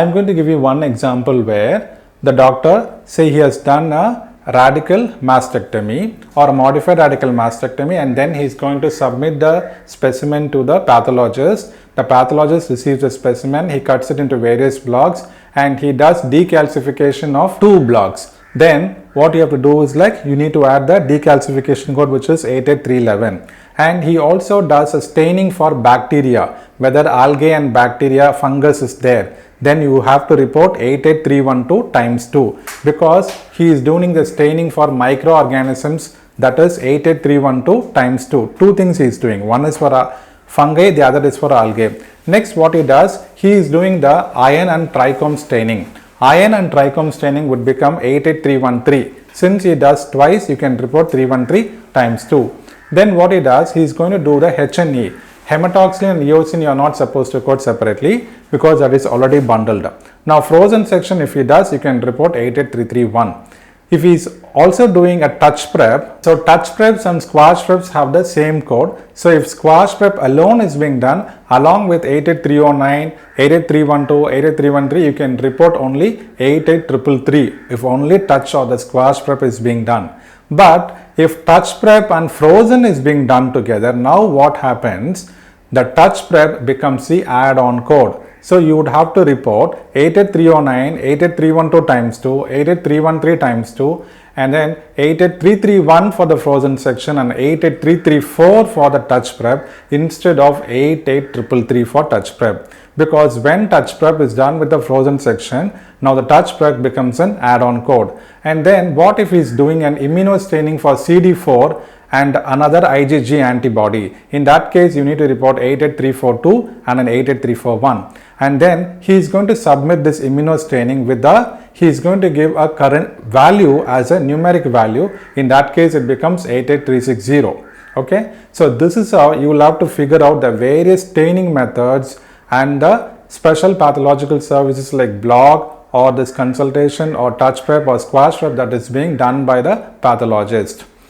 I'm going to give you one example where the doctor say he has done a radical mastectomy or a modified radical mastectomy, and then he is going to submit the specimen to the pathologist. The pathologist receives the specimen, he cuts it into various blocks and he does decalcification of 2 blocks. Then what you have to do is like you need to add the decalcification code, which is 88311, and he also does a staining for bacteria, whether algae and bacteria fungus is there. Then you have to report 88312 times 2, because he is doing the staining for microorganisms, that is 88312 times 2. Two things he is doing, one is for fungi, the other is for algae. Next what he does, he is doing the iron and trichome staining. Iron and trichome staining would become 88313. Since he does twice, you can report 313 times 2. Then what he does, he is going to do the HNE. Hematoxylin and eosin you are not supposed to code separately because that is already bundled. Now frozen section, if he does, you can report 88331. If he is also doing a touch prep, so touch preps and squash preps have the same code. So if squash prep alone is being done along with 88309, 88312, 88313, you can report only 88333 if only touch or the squash prep is being done. But if touch prep and frozen is being done together, now what happens? The touch prep becomes the add-on code. So you would have to report 88309, 88312 times 2, 88313 times 2, and then 88331 for the frozen section and 88334 for the touch prep instead of 88333 for touch prep. Because when touch prep is done with the frozen section, now the touch prep becomes an add-on code. And then what if he is doing an immunostaining for CD4 and another IgG antibody? In that case, you need to report 88342 and an 88341. And then he is going to submit this immunostaining with he is going to give a current value as a numeric value. In that case, it becomes 88360. Okay. So this is how you will have to figure out the various staining methods and the special pathological services like blog or this consultation or touch prep or squash prep that is being done by the pathologist.